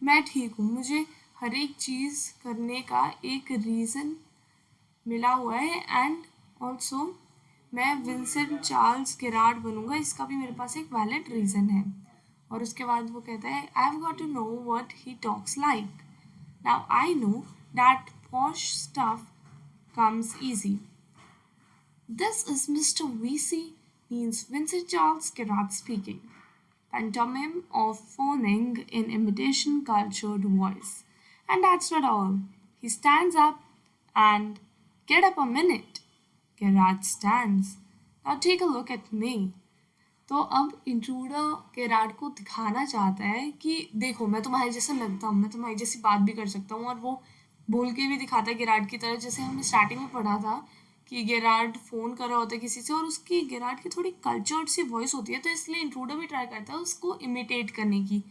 मैं ठीक हूँ, मुझे हर एक चीज़ करने का एक रीज़न मिला हुआ है। एंड ऑल्सो मैं विंसेंट चार्ल्स गेरार्ड बनूंगा, इसका भी मेरे पास एक वैलिड रीज़न है। और उसके बाद वो कहता है I have got to know what he talks like, now I know that posh stuff comes easy. This is Mr. VC, means Vincent Charles Gerard speaking. Pantomime of phoning in imitation cultured voice. And that's not all. He stands up and get up a minute. Gerard stands. Now take a look at me. तो अब intruder Gerard को दिखाना चाहता है कि देखो मैं तुम्हारे जैसा लगता हूँ, मैं तुम्हारी जैसी बात भी कर सकता हूँ। और वो बोल के भी दिखाता है गेरार्ड की तरह, जैसे हमने स्टार्टिंग में पढ़ा था कि गेरार्ड फ़ोन कर रहा होता है किसी से और उसकी गेरार्ड की थोड़ी कल्चर्ड सी वॉइस होती है, तो इसलिए इंट्रूडर भी ट्राई करता है उसको इमिटेट करने की।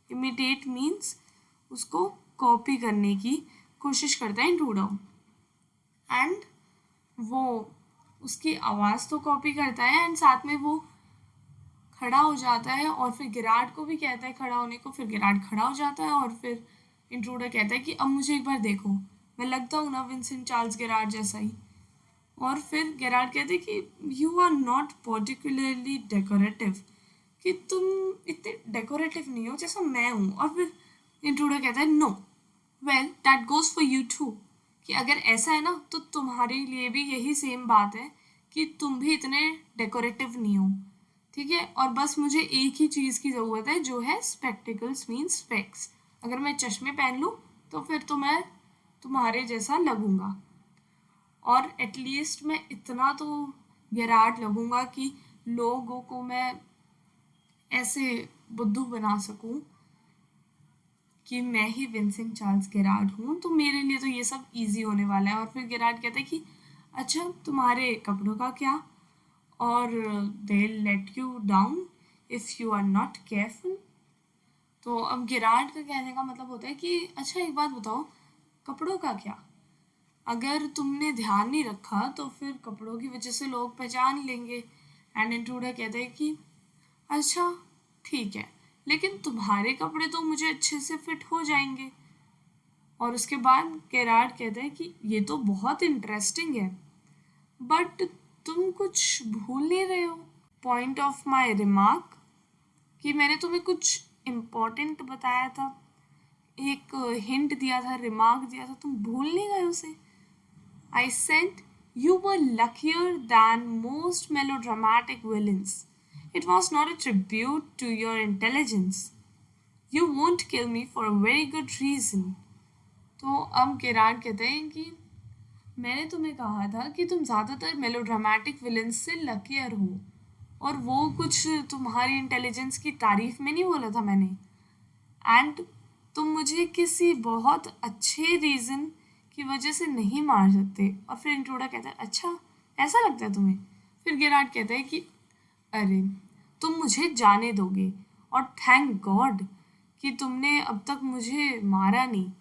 इमिटेट मीन्स उसको कॉपी करने की कोशिश करता है इंट्रूडर। एंड वो उसकी आवाज़ तो कॉपी करता है एंड साथ में वो खड़ा हो जाता है और फिर गेरार्ड को भी कहता है खड़ा होने को। फिर गेरार्ड खड़ा हो जाता है और फिर इंट्रूडर कहता है कि अब मुझे एक बार देखो, मैं लगता हूँ ना विंसेंट चार्ल्स गेरार्ड जैसा ही। और फिर गेरार्ड कहते हैं कि you are not particularly decorative, कि तुम इतने डेकोरेटिव नहीं हो जैसा मैं हूँ। और फिर इंट्रूडर कहता है no, well that goes for you too, कि अगर ऐसा है ना तो तुम्हारे लिए भी यही सेम बात है कि तुम भी इतने डेकोरेटिव नहीं हो, ठीक है। और बस मुझे एक ही चीज़ की ज़रूरत है जो है स्पेक्टिकल्स मीन्स स्पेक्स। अगर मैं चश्मे पहन लूँ तो फिर तो मैं तुम्हारे जैसा लगूंगा, और एटलीस्ट मैं इतना तो गेरार्ड लगूंगा कि लोगों को मैं ऐसे बुद्धू बना सकूं कि मैं ही विंसेंट चार्ल्स गेरार्ड हूँ। तो मेरे लिए तो ये सब इजी होने वाला है। और फिर गेरार्ड कहता है कि अच्छा तुम्हारे कपड़ों का क्या, और they let you down if you are not careful. तो अब गेरार्ड का कहने का मतलब होता है कि अच्छा एक बात बताओ, कपड़ों का क्या, अगर तुमने ध्यान नहीं रखा तो फिर कपड़ों की वजह से लोग पहचान लेंगे। एंड इंट्रूडर कहते हैं कि अच्छा ठीक है, लेकिन तुम्हारे कपड़े तो मुझे अच्छे से फिट हो जाएंगे। और उसके बाद गेरार्ड कहते हैं कि ये तो बहुत इंटरेस्टिंग है, बट तुम कुछ भूल नहीं रहे हो पॉइंट ऑफ माई रिमार्क, कि मैंने तुम्हें कुछ इम्पोर्टेंट बताया था, एक हिंट दिया था, रिमार्क दिया था, तुम भूल नहीं गए उसे। I said you were luckier than most melodramatic villains. It was not a tribute to your intelligence. You won't kill me for a very good reason. तो अब गेरार्ड कहते हैं कि मैंने तुम्हें कहा था कि तुम ज़्यादातर मेलोड्रामेटिक विलन्स से लकियर हो, और वो कुछ तुम्हारी इंटेलिजेंस की तारीफ में नहीं बोला था मैंने। एंड तुम मुझे किसी बहुत अच्छे रीज़न की वजह से नहीं मार सकते। और फिर इंट्रोडा कहता है अच्छा ऐसा लगता है तुम्हें। फिर गेरार्ड कहता है कि अरे तुम मुझे जाने दोगे, और थैंक गॉड कि तुमने अब तक मुझे मारा नहीं।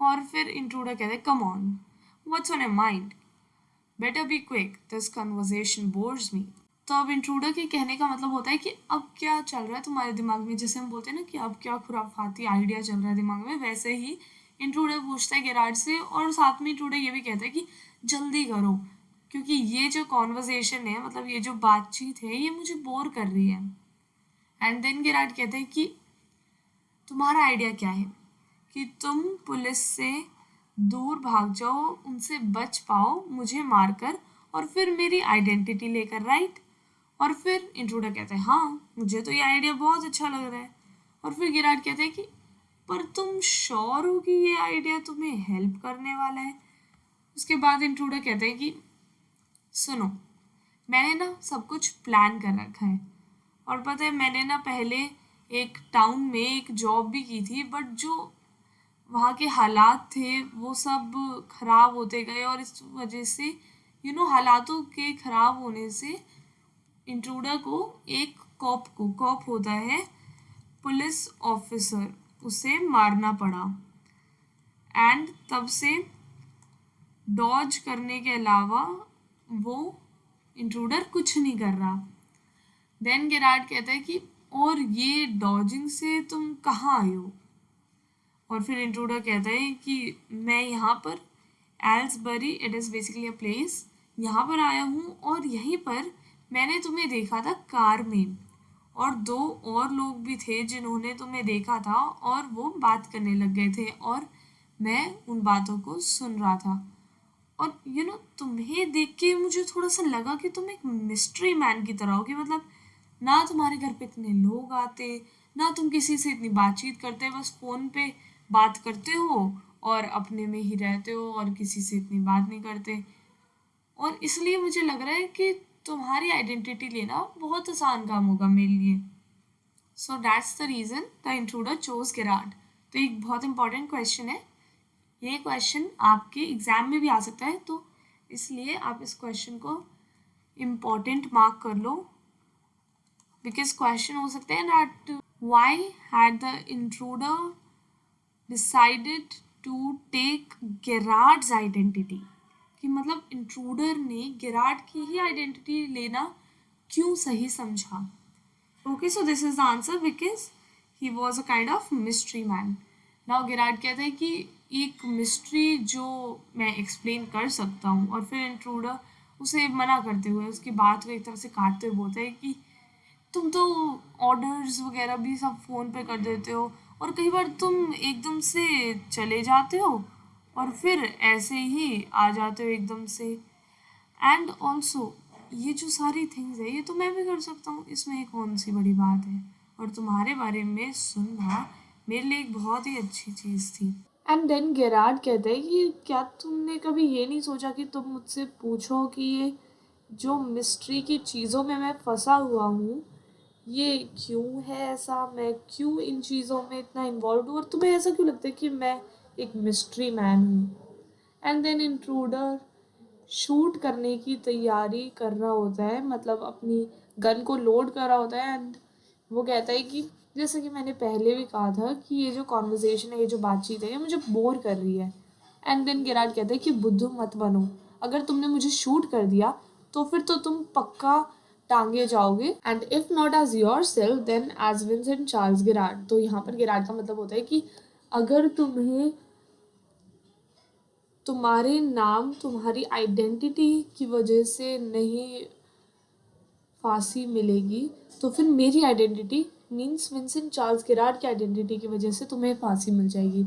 और फिर इंट्रोडा कहता है come on, what's on your mind, better be quick, this conversation bores me. तो अब इंट्रूडर के कहने का मतलब होता है कि अब क्या चल रहा है तुम्हारे दिमाग में, जैसे हम बोलते हैं ना कि अब क्या खुराफाती आइडिया चल रहा है दिमाग में, वैसे ही इंट्रूडर पूछता है गेरार्ड से। और साथ में इंट्रूडर ये भी कहता है कि जल्दी करो, क्योंकि ये जो कॉन्वर्जेशन है, मतलब ये जो बातचीत है, ये मुझे बोर कर रही है। एंड देन गेरार्ड कहते हैं कि तुम्हारा आइडिया क्या है कि तुम पुलिस से दूर भाग जाओ, उनसे बच पाओ मुझे मारकर, और फिर मेरी आइडेंटिटी लेकर, राइट। और फिर इंट्रूडर कहते हैं हाँ मुझे तो ये आइडिया बहुत अच्छा लग रहा है। और फिर गेरार्ड कहते हैं कि पर तुम श्योर हो कि ये आइडिया तुम्हें हेल्प करने वाला है। उसके बाद इंट्रूडर कहते हैं कि सुनो, मैंने ना सब कुछ प्लान कर रखा है, और पता है मैंने ना पहले एक टाउन में एक जॉब भी की थी, बट जो वहाँ के हालात थे वो सब खराब होते गए, और इस वजह से हालातों के खराब होने से इंट्रूडर को एक कॉप होता है पुलिस ऑफिसर, उसे मारना पड़ा। एंड तब से डॉज करने के अलावा वो इंट्रूडर कुछ नहीं कर रहा। देन गेरार्ड कहता है कि और ये डॉजिंग से तुम कहाँ आए हो? और फिर इंट्रूडर कहता है कि मैं यहाँ पर Aylesbury, it is basically a place, यहाँ पर आया हूँ और यहीं पर मैंने तुम्हें देखा था कार में, और दो और लोग भी थे जिन्होंने तुम्हें देखा था और वो बात करने लग गए थे और मैं उन बातों को सुन रहा था। और तुम्हें देख के मुझे थोड़ा सा लगा कि तुम एक मिस्ट्री मैन की तरह हो, कि मतलब ना तुम्हारे घर पे इतने लोग आते, ना तुम किसी से इतनी बातचीत करते, बस फ़ोन पे बात करते हो और अपने में ही रहते हो और किसी से इतनी बात नहीं करते। और इसलिए मुझे लग रहा है कि तुम्हारी आइडेंटिटी लेना बहुत आसान काम होगा मेरे लिए। So that's the reason the intruder chose Gerard. तो एक बहुत इंपॉर्टेंट क्वेश्चन है, ये क्वेश्चन आपके एग्जाम में भी आ सकता है, तो इसलिए आप इस क्वेश्चन को इम्पॉर्टेंट मार्क कर लो, बिकॉज क्वेश्चन हो सकते हैं that why had the intruder decided to take Gerard's identity, कि मतलब इंट्रूडर ने गेरार्ड की ही आइडेंटिटी लेना क्यों सही समझा। Okay, so this is the answer, because he was a kind of mystery man. Now Gerard कहता है कि एक मिस्ट्री जो मैं एक्सप्लेन कर सकता हूँ, और फिर इंट्रूडर उसे मना करते हुए उसकी बात को एक तरह से काटते हुए बोलता है कि तुम तो ऑर्डर्स वगैरह भी सब फ़ोन पे कर देते हो, और कई बार तुम एकदम से चले जाते हो और फिर ऐसे ही आ जाते हो एकदम से। एंड ऑल्सो ये जो सारी थिंग्स है ये तो मैं भी कर सकता हूँ, इसमें कौन सी बड़ी बात है, और तुम्हारे बारे में सुनना मेरे लिए एक बहुत ही अच्छी चीज़ थी। एंड देन गेरार्ड कहते हैं कि क्या तुमने कभी ये नहीं सोचा कि तुम मुझसे पूछो कि ये जो मिस्ट्री की चीज़ों में मैं फंसा हुआ हूँ ये क्यों है ऐसा, मैं क्यों इन चीज़ों में इतना इन्वॉल्व हूँ, और तुम्हें ऐसा क्यों लगता है कि मैं एक मिस्ट्री मैन हूँ। एंड देन इंट्रूडर शूट करने की तैयारी कर रहा होता है, मतलब अपनी गन को लोड कर रहा होता है, एंड वो कहता है कि जैसे कि मैंने पहले भी कहा था कि ये जो कॉन्वर्जेशन है, ये जो बातचीत है, ये मुझे बोर कर रही है। एंड देन गेरार्ड कहता है कि बुद्धू मत बनो, अगर तुमने मुझे शूट कर दिया तो फिर तो तुम पक्का टांगे जाओगे, and if not as yourself then as Vincent Charles Gerard. तो यहाँ पर गेरार्ड का मतलब होता है कि अगर तुम्हें तुम्हारे नाम, तुम्हारी आइडेंटिटी की वजह से नहीं फांसी मिलेगी, तो फिर मेरी identity means Vincent Charles Gerard की आइडेंटिटी की वजह से तुम्हें फांसी मिल जाएगी।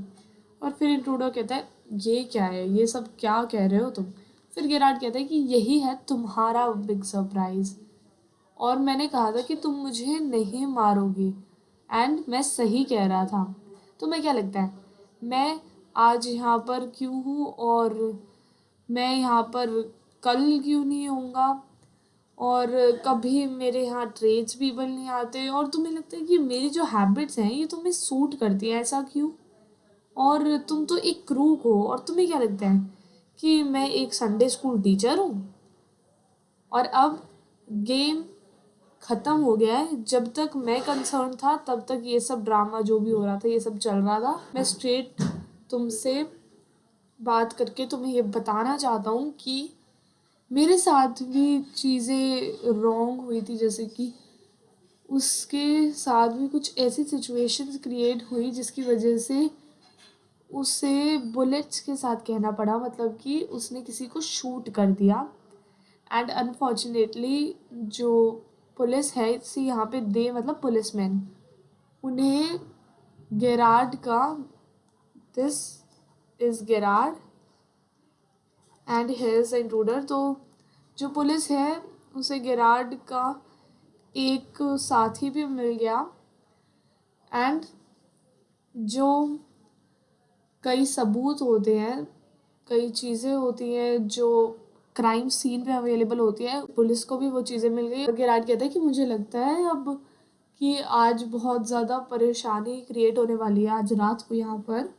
और फिर इंट्रूडर कहता है ये क्या है, ये सब क्या कह रहे हो तुम? फिर गेरार्ड कहता है कि यही है तुम्हारा बिग सरप्राइज, और मैंने कहा था कि तुम मुझे नहीं मारोगे, एंड मैं सही कह रहा था। तुम्हें क्या लगता है मैं आज यहाँ पर क्यों हूँ, और मैं यहाँ पर कल क्यों नहीं होऊंगा, और कभी मेरे यहाँ ट्रेड्स पीपल नहीं आते, और तुम्हें लगता है कि मेरी जो हैबिट्स हैं ये तुम्हें सूट करती हैं, ऐसा क्यों? और तुम तो एक क्रूक हो, और तुम्हें क्या लगता है कि मैं एक संडे स्कूल टीचर हूँ? और अब गेम ख़त्म हो गया है, जब तक मैं कंसर्न था तब तक ये सब ड्रामा जो भी हो रहा था ये सब चल रहा था। मैं स्ट्रेट तुमसे बात करके तुम्हें ये बताना चाहता हूँ कि मेरे साथ भी चीज़ें रॉन्ग हुई थी, जैसे कि उसके साथ भी कुछ ऐसी सिचुएशंस क्रिएट हुई जिसकी वजह से उसे बुलेट्स के साथ कहना पड़ा, मतलब कि उसने किसी को शूट कर दिया। एंड अनफॉर्चुनेटली जो पुलिस है सी यहाँ पे दे मतलब पुलिसमैन, उन्हें गेरार्ड का this is Gerard and his intruder, तो जो पुलिस है उसे गेरार्ड का एक साथी भी मिल गया, एंड जो कई सबूत होते हैं, कई चीज़ें होती हैं जो क्राइम सीन पे अवेलेबल होती है, पुलिस को भी वो चीज़ें मिल गई। और गेरार्ड कहता है कि मुझे लगता है अब कि आज बहुत ज़्यादा परेशानी क्रिएट होने वाली है आज रात को यहाँ पर,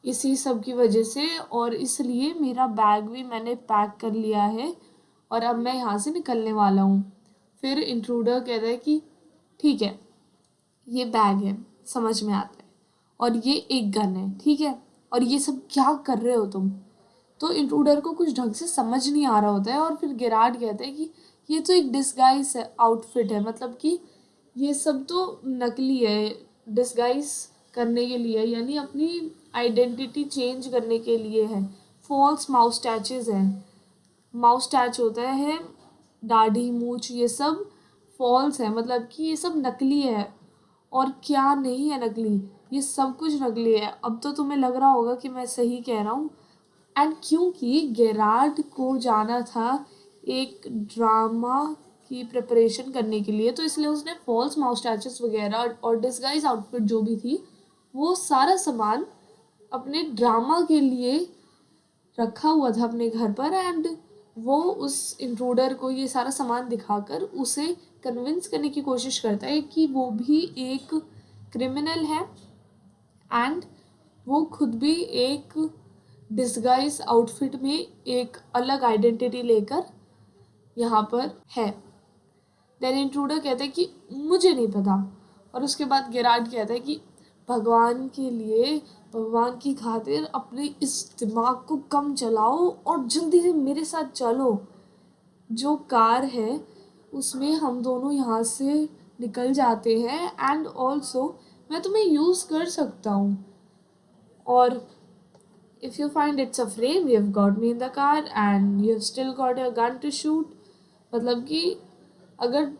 इसी सब की वजह से, और इसलिए मेरा बैग भी मैंने पैक कर लिया है और अब मैं यहाँ से निकलने वाला हूँ। फिर इंट्रूडर कहता है कि ठीक है, ये बैग है, समझ में आता है, और ये एक गन है, ठीक है, और ये सब क्या कर रहे हो तुम? तो इंट्रूडर को कुछ ढंग से समझ नहीं आ रहा होता है, और फिर गेरार्ड कहते हैं कि ये तो एक डिस्गाइज आउटफिट है, मतलब कि ये सब तो नकली है, डिस्गाइज करने के लिए, यानी अपनी आइडेंटिटी चेंज करने के लिए है। फॉल्स माउस्टैचेस हैं, माउस्टैच होता है दाढ़ी मूछ, ये सब फॉल्स है, मतलब कि ये सब नकली है। और क्या नहीं है नकली, ये सब कुछ नकली है। अब तो तुम्हें लग रहा होगा कि मैं सही कह रहा हूँ। एंड क्योंकि गेरार्ड को जाना था एक ड्रामा की प्रिपरेशन करने के लिए, तो इसलिए उसने फॉल्स माउस्टैचेस वगैरह और डिस्गाइज आउटफिट जो भी थी, वो सारा सामान अपने ड्रामा के लिए रखा हुआ था अपने घर पर। एंड वो उस इंट्रूडर को ये सारा सामान दिखाकर उसे कन्विंस करने की कोशिश करता है कि वो भी एक क्रिमिनल है एंड वो खुद भी एक डिस्गाइज आउटफिट में एक अलग आइडेंटिटी लेकर यहाँ पर है। देन इंट्रूडर कहता है कि मुझे नहीं पता, और उसके बाद गेरार्ड कहता है कि भगवान के लिए, भगवान की खातिर अपने इस दिमाग को कम चलाओ और जल्दी से मेरे साथ चलो। जो कार है उसमें हम दोनों यहाँ से निकल जाते हैं, एंड ऑल्सो मैं तुम्हें यूज़ कर सकता हूँ, और if you find it's a frame, you've got me in the car and you've still got a gun to shoot। मतलब कि अगर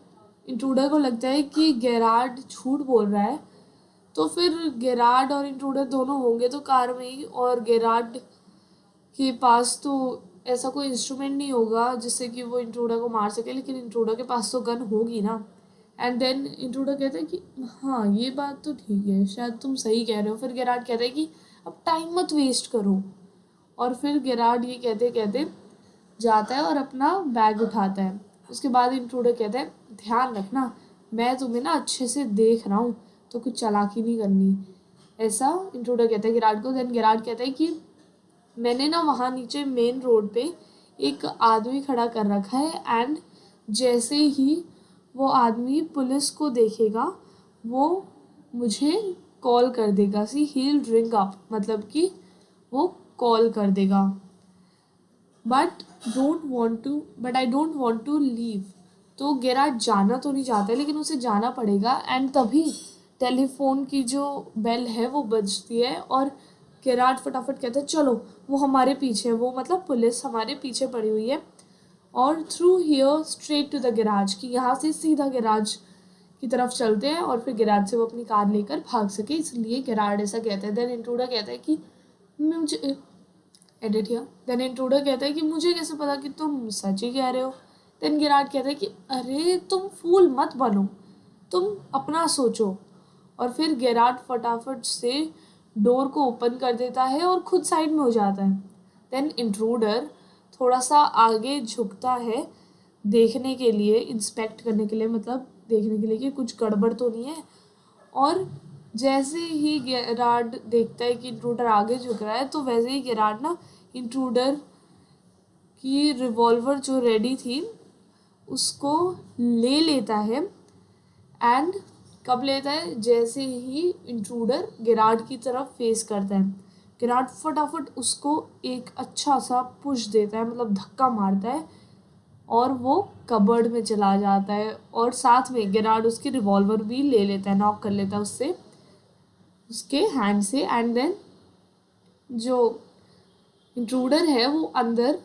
इंट्रूडर को लगता है कि गेरार्ड झूठ बोल रहा है, तो फिर गेरार्ड और इंट्रूडर दोनों होंगे तो कार में ही, और गेरार्ड के पास तो ऐसा कोई इंस्ट्रूमेंट नहीं होगा जिससे कि वो इंट्रूडर को मार सके, लेकिन इंट्रूडर के पास तो गन होगी ना। एंड देन इंट्रूडर कहता है कि हाँ ये बात तो ठीक है, शायद तुम सही कह रहे हो। फिर गेरार्ड कहता है कि अब टाइम मत वेस्ट करो, और फिर गेरार्ड ये कहते कहते जाता है और अपना बैग उठाता है। उसके बाद इंट्रूडर कहता है ध्यान रखना, मैं तुम्हें ना अच्छे से देख रहा हूँ, तो कुछ चालाकी नहीं करनी, ऐसा इंट्रूडर कहता है गेरार्ड को। देन गेरार्ड कहता है कि मैंने ना वहाँ नीचे मेन रोड पे एक आदमी खड़ा कर रखा है, एंड जैसे ही वो आदमी पुलिस को देखेगा वो मुझे कॉल कर देगा, सी हील रिंग अप, मतलब कि वो कॉल कर देगा। But I don't want to leave. तो गेरार्ड जाना तो नहीं चाहता, लेकिन उसे जाना पड़ेगा। एंड तभी टेलीफोन की जो बेल है वो बजती है, और गेरार्ड फटाफट कहता है चलो, वो हमारे पीछे है, वो मतलब पुलिस हमारे पीछे पड़ी हुई है, और through here straight to the garage, कि यहाँ से सीधा गैराज की तरफ चलते हैं, और फिर गैराज से वो अपनी कार लेकर भाग सके, इसलिए गेरार्ड ऐसा कहता है। देन इंट्रूडर कहता है कि मुझे एडिट हियर देन इंट्रूडर कहता है कि मुझे कैसे पता कि तुम सच ही कह रहे हो। देन गेरार्ड कहता है कि अरे तुम फूल मत बनो, तुम अपना सोचो। और फिर गेरार्ड फटाफट से डोर को ओपन कर देता है और खुद साइड में हो जाता है। देन इंट्रूडर थोड़ा सा आगे झुकता है देखने के लिए, इंस्पेक्ट करने के लिए, मतलब देखने के लिए कि कुछ गड़बड़ तो नहीं है। और जैसे ही गेरार्ड देखता है कि इंट्रूडर आगे झुक रहा है, तो वैसे ही गेरार्ड ना इंट्रूडर की रिवॉल्वर जो रेडी थी उसको ले लेता है। एंड कब लेता है, जैसे ही इंट्रूडर गेरार्ड की तरफ फेस करता है, गेरार्ड फटाफट उसको एक अच्छा सा पुश देता है, मतलब धक्का मारता है, और वो कबर्ड में चला जाता है। और साथ में गेरार्ड उसकी रिवॉल्वर भी ले लेता है, नॉक कर लेता है उससे, उसके हैंड से। एंड देन जो इंट्रूडर है वो अंदर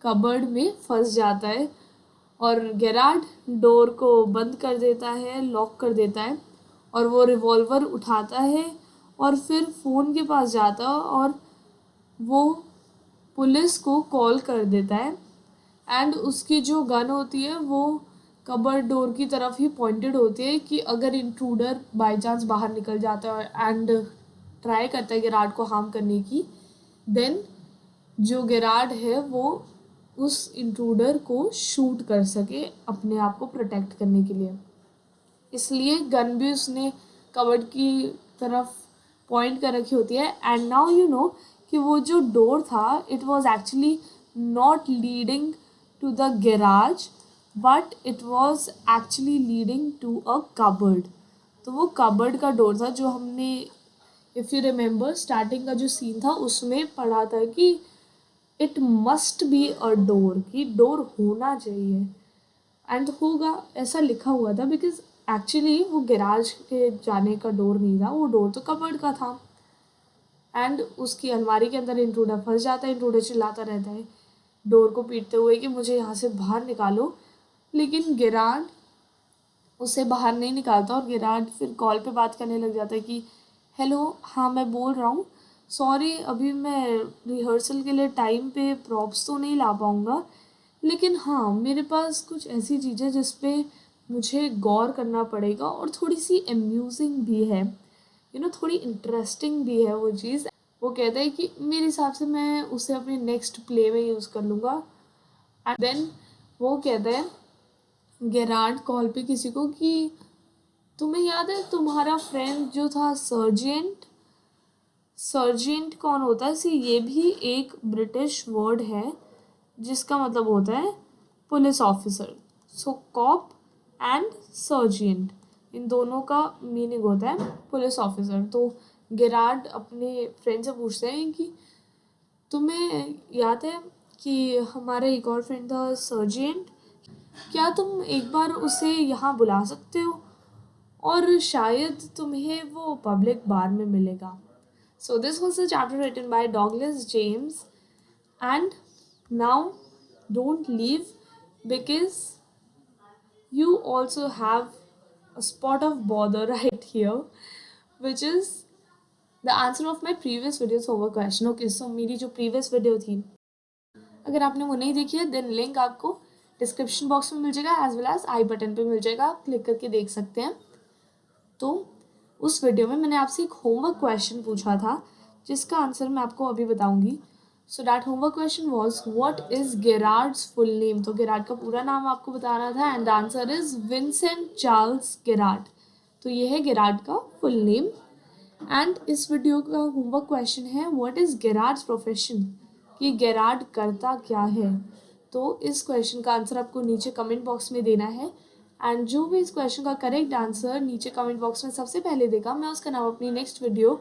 कबर्ड में फंस जाता है, और गेरार्ड डोर को बंद कर देता है, लॉक कर देता है, और वो रिवॉल्वर उठाता है और फिर फ़ोन के पास जाता है और वो पुलिस को कॉल कर देता है। एंड उसकी जो गन होती है वो कबर्ड डोर की तरफ ही पॉइंटेड होती है, कि अगर इंट्रूडर बाय चांस बाहर निकल जाता है एंड ट्राई करता है गेरार्ड को हार्म करने की, देन जो गेरार्ड है वो उस इंट्रूडर को शूट कर सके अपने आप को प्रोटेक्ट करने के लिए। इसलिए गन भी उसने कबर्ड की तरफ पॉइंट कर रखी होती है। एंड नाउ यू नो कि वो जो डोर था it was actually not leading to the garage but it was actually leading to a cupboard. तो वो कबर्ड का डोर था जो हमने, इफ़ यू रिमेंबर, स्टार्टिंग का जो सीन था उसमें पढ़ा था कि it must be a door, कि डोर होना चाहिए एंड होगा ऐसा लिखा हुआ था, बिकॉज एक्चुअली वो गैराज के जाने का डोर नहीं था, वो डोर तो कबर्ड का था। एंड उसकी अलमारी के अंदर इंट्रूडर फंस जाता है, इंट्रूडर चिल्लाता रहता है डोर को पीटते हुए कि मुझे यहाँ से बाहर निकालो, लेकिन गेरार्ड उसे बाहर नहीं निकालता और गेरार्ड फिर कॉल पे बात करने लग जाता है कि हेलो, हाँ मैं बोल रहा हूँ, सॉरी अभी मैं रिहर्सल के लिए टाइम पे प्रॉप्स तो नहीं ला पाऊँगा, लेकिन हाँ मेरे पास कुछ ऐसी चीज़ें जिस पे मुझे गौर करना पड़ेगा और थोड़ी सी अम्यूजिंग भी है, थोड़ी इंटरेस्टिंग भी है वो चीज़। वो कहता है कि मेरे हिसाब से मैं उसे अपने नेक्स्ट प्ले में यूज़ कर लूँगा। एंड देन वो कहता है गेरार्ड कॉल पे किसी को कि तुम्हें याद है तुम्हारा फ्रेंड जो था सर्जेंट, सर्जेंट कौन होता है? सी ये भी एक ब्रिटिश वर्ड है जिसका मतलब होता है police officer. So cop and sergeant, इन दोनों का मीनिंग होता है पुलिस ऑफिसर। तो गेरार्ड अपने फ्रेंड से पूछते हैं कि तुम्हें याद है कि हमारा एक और फ्रेंड था सर्जेंट, क्या तुम एक बार उसे यहाँ बुला सकते हो और शायद तुम्हें वो पब्लिक बार में मिलेगा। So this was a chapter written by Douglas James and now don't leave because you also have a spot of bother right here, which is the answer of my previous video's homework question. Okay, so मेरी जो previous video थी, अगर आपने वो नहीं देखी है then link आपको डिस्क्रिप्शन बॉक्स में मिल जाएगा as well as I button पे मिल जाएगा, आप क्लिक करके देख सकते हैं। तो उस वीडियो में मैंने आपसे एक होमवर्क क्वेश्चन पूछा था जिसका आंसर मैं आपको अभी बताऊंगी। So that homework question was what is Gerard's full name. तो गेरार्ड का पूरा नाम आपको बताना था and the answer is Vincent Charles Gerard. तो ये है गेरार्ड का फुल नेम। एंड इस वीडियो का होमवर्क क्वेश्चन है व्हाट इज गेरार्ड्स प्रोफेशन, कि गेरार्ड करता क्या है। तो इस क्वेश्चन का आंसर आपको नीचे कमेंट बॉक्स में देना है एंड जो भी इस क्वेश्चन का करेक्ट आंसर नीचे कमेंट बॉक्स में सबसे पहले देगा मैं उसका नाम अपनी नेक्स्ट वीडियो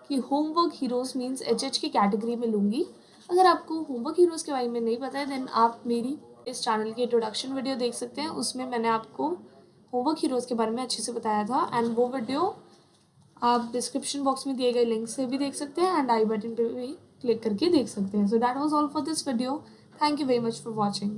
की होमवर्क हीरोज़ मीन्स एच की कैटेगरी में लूँगी। अगर आपको होमवर्क हीरोज़ के बारे में नहीं पता है देन आप मेरी इस चैनल की इंट्रोडक्शन वीडियो देख सकते हैं, उसमें मैंने आपको होमवर्क हीरोज़ के बारे में अच्छे से बताया था एंड वो वीडियो आप डिस्क्रिप्शन बॉक्स में दिए गए लिंक से भी देख सकते हैं एंड आई बटन पे भी क्लिक करके देख सकते हैं। So that was all for this video. Thank you very much for watching.